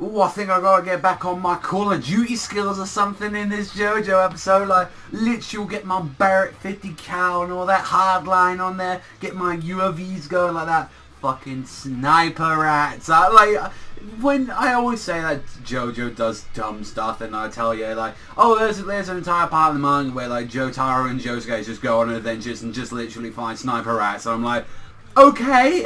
ooh, I think I gotta get back on my Call of Duty skills or something in this JoJo episode. Like, literally get my Barrett 50 cal and all that hardline on there. Get my UAVs going like that. Fucking sniper rats. When I always say that JoJo does dumb stuff, and I tell you, like, oh, there's an entire part of the manga where, like, Jotaro and Josuke just go on adventures and just literally find sniper rats. So I'm like, okay.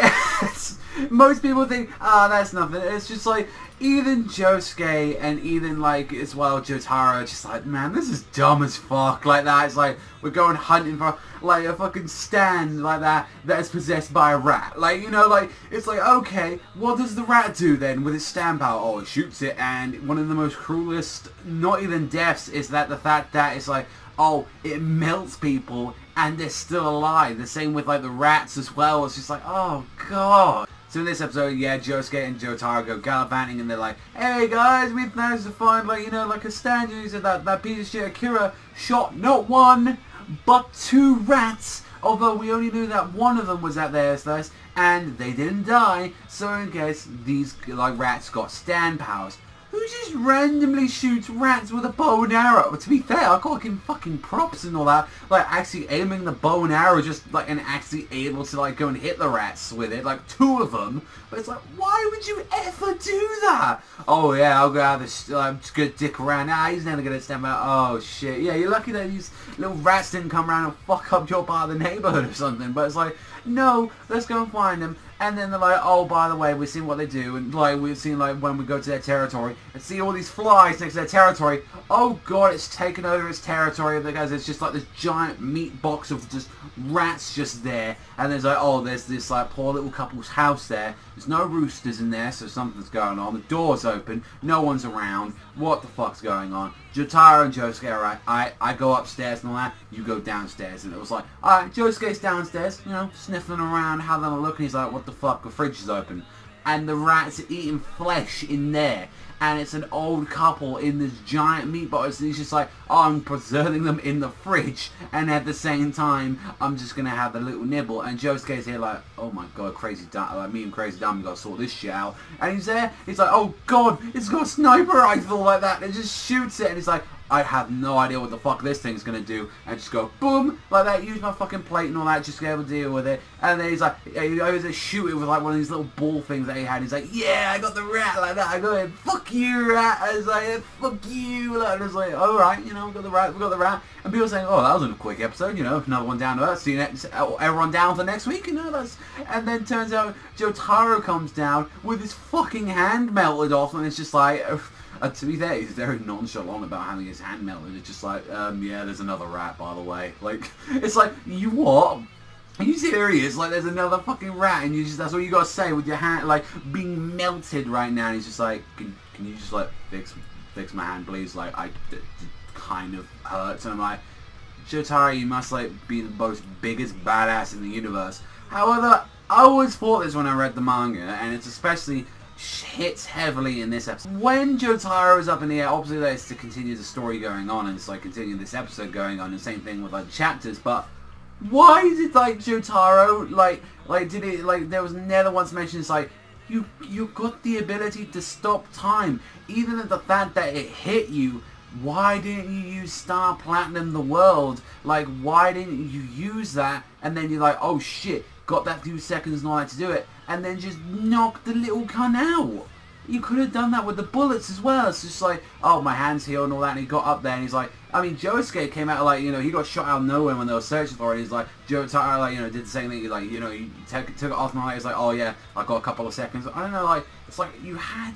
Most people think, that's nothing. It's just like, even Josuke and even, like, as well, Jotaro, just like, man, this is dumb as fuck, like that. It's like, we're going hunting for, like, a fucking stand like that is possessed by a rat. Like, you know, like, it's like, okay, what does the rat do then with its stand power? Oh, it shoots it, and one of the most cruelest, not even deaths, is that the fact that it's like, oh, it melts people and they're still alive. The same with, like, the rats as well. It's just like, oh, God. So in this episode, yeah, Josuke and Jotaro go gallivanting and they're like, hey guys, we've managed to find, like, you know, like a stand. You said that piece of shit Akira shot not one, but 2 rats. Although we only knew that one of them was at their nest and they didn't die. So in case these, like, rats got stand powers. Who just randomly shoots rats with a bow and arrow? To be fair, I got him fucking props and all that. Like, actually aiming the bow and arrow just, like, and actually able to, like, go and hit the rats with it. Like, 2 of them. But it's like, why would you ever do that? Oh, yeah, I'll go out this, just go dick around. Nah, he's never gonna stand out. Oh, shit. Yeah, you're lucky that these little rats didn't come around and fuck up your part of the neighborhood or something. But it's like, no, let's go and find them. And then they're like, oh, by the way, we've seen what they do. And, like, we've seen, like, when we go to their territory and see all these flies next to their territory. Oh, God, it's taken over its territory because it's just, like, this giant meat box of just rats just there. And there's, like, oh, there's this, like, poor little couple's house there. There's no roosters in there, so something's going on. The door's open. No one's around. What the fuck's going on? Jotaro and Josuke, alright, I go upstairs and all that, you go downstairs. And it was like, alright, Josuke's downstairs, you know, sniffing around, having a look, and he's like, what the fuck, the fridge is open. And the rats are eating flesh in there. And it's an old couple in this giant meat box. And he's just like, oh, I'm preserving them in the fridge. And at the same time, I'm just going to have a little nibble. And Josuke's here like, oh my God, crazy dumb. Like, me and crazy dumb got to sort this shit out. And he's there. He's like, oh God, it's got a sniper rifle like that. And it just shoots it. And he's like, I have no idea what the fuck this thing's gonna do. And just go boom like that. Use my fucking plate and all that just to be able to deal with it. And then he's like, he goes to shoot it with like one of these little ball things that he had. He's like, yeah, I got the rat like that. I go, fuck you, rat. I was like, fuck you. And I was like, all right, you know, we got the rat, we got the rat. And people saying, oh, that was a quick episode, you know, another one down to earth. See you next, everyone down for next week, you know. That's. And then turns out Jotaro comes down with his fucking hand melted off, and it's just like. To be fair, he's very nonchalant about having his hand melted. It's just like, yeah, there's another rat, by the way. Like, it's like, you what? Are you serious? Like, there's another fucking rat, and you just—that's all you gotta say with your hand, like, being melted right now. And he's just like, can you just like fix my hand, please? Like, it kind of hurts. And I'm like, Jotaro, you must like be the most biggest badass in the universe. However, I always thought this when I read the manga, and it's especially hits heavily in this episode. When Jotaro is up in the air, obviously that's to continue the story going on, and it's like continue this episode going on, and same thing with like chapters, but why did like Jotaro, like did it, like there was never once mentioned, it's like, you got the ability to stop time, even at the fact that it hit you. Why didn't you use Star Platinum the World? Like, why didn't you use that? And then you're like, oh shit, got that few seconds and all that to do it, and then just knock the little cunt out. You could have done that with the bullets as well. It's just like, oh, my hand's healed and all that, and he got up there and he's like, I mean, Josuke came out like, you know, he got shot out of nowhere when they were searching for it. He's like, Jotaro, like, you know, did the same thing, like, you know, he took it off and he's like, oh yeah, I got a couple of seconds. I don't know, like, it's like, you had,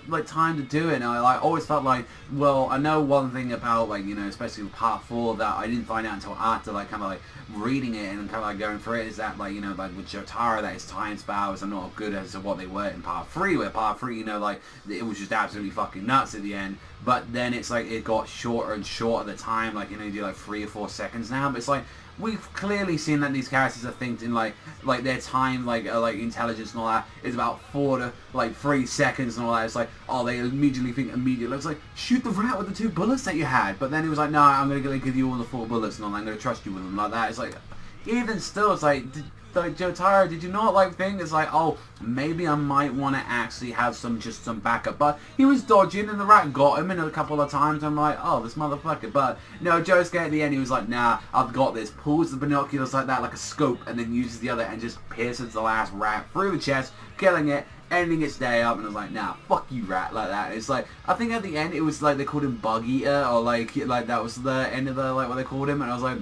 like, time to do it, and I, like, always felt like, well, I know one thing about, like, you know, especially with part 4 that I didn't find out until after, like, kind of, like, reading it and kind of, like, going through it, is that, like, you know, like, with Jotaro, that his time spans are not good as to what they were in part 3, where part 3, you know, like, it was just absolutely fucking nuts at the end. But then it's like it got shorter and shorter the time, like, you know, you do like 3 or 4 seconds now. But it's like, we've clearly seen that these characters are thinking like their time, like intelligence and all that is about 4 to like 3 seconds and all that. It's like, oh, they immediately think immediately. It's like, shoot the rat with the 2 bullets that you had. But then it was like, no, I'm gonna give you all the 4 bullets and all that. I'm gonna trust you with them like that. It's like, even still, it's like, like, Jotaro, did you not like think it's like, oh, maybe I might want to actually have some backup? But he was dodging and the rat got him in a couple of times. I'm like, oh, this motherfucker. But no, Josuke at the end, he was like, nah, I've got this. Pulls the binoculars like that, like a scope, and then uses the other and just pierces the last rat through the chest, killing it, ending its day up. And I was like, nah, fuck you, rat, like that. It's like, I think at the end it was like they called him Bug Eater, or like that was the end of the, like, what they called him. And I was like,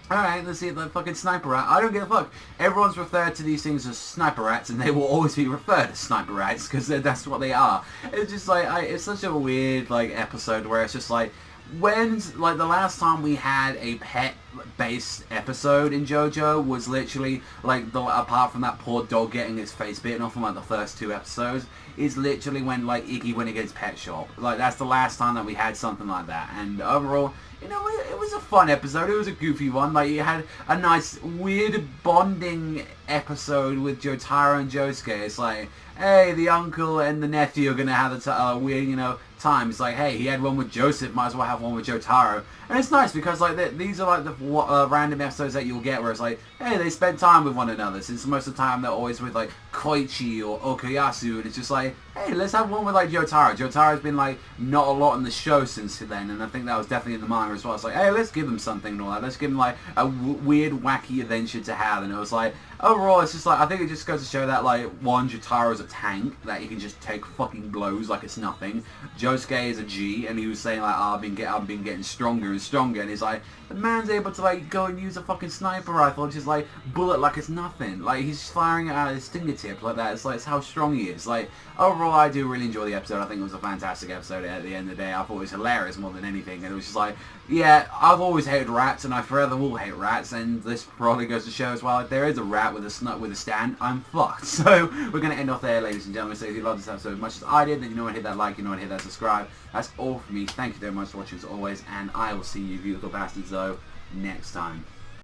alright, let's see the fucking sniper rat. I don't give a fuck. Everyone's referred to these things as sniper rats, and they will always be referred as sniper rats, because that's what they are. It's just like, it's such a weird, like, episode where it's just like, when's, like, the last time we had a pet-based episode in JoJo was literally, like, apart from that poor dog getting its face bitten off in, like, the first 2 episodes, is literally when, like, Iggy went against Pet Shop. Like, that's the last time that we had something like that. And overall, you know, it was a fun episode. It was a goofy one. Like, you had a nice, weird bonding episode with Jotaro and Josuke. It's like, hey, the uncle and the nephew are going to have a weird, you know, time. It's like, hey, he had one with Joseph, might as well have one with Jotaro. And it's nice because, like, these are, like, the random episodes that you'll get where it's like, hey, they spend time with one another. Since most of the time they're always with, like, Koichi or Okuyasu, and it's just like, hey, let's have one with, like, Jotaro. Jotaro's been, like, not a lot in the show since then, and I think that was definitely in the manga as well. It's like, hey, let's give them something and all that. Let's give them, like, a weird, wacky adventure to have. And it was like, overall, it's just like, I think it just goes to show that, like, one, Jotaro's a tank, that he can just take fucking blows like it's nothing. Josuke is a G, and he was saying, like, oh, I've been getting stronger and stronger, and he's like, the man's able to, like, go and use a fucking sniper rifle and just, like, bullet like it's nothing. Like, he's firing it out of his fingertip like that. It's like, it's how strong he is. Like, overall, I do really enjoy the episode. I think it was a fantastic episode at the end of the day. I thought it was hilarious more than anything, and it was just like, yeah, I've always hated rats, and I forever will hate rats, and this probably goes to show as well, if there is a rat with a stand, I'm fucked. So, we're going to end off there, ladies and gentlemen. So, if you loved this episode as much as I did, then you know what, hit that like, you know what, hit that subscribe. That's all from me. Thank you very much for watching as always, and I will see you beautiful bastards, though, next time.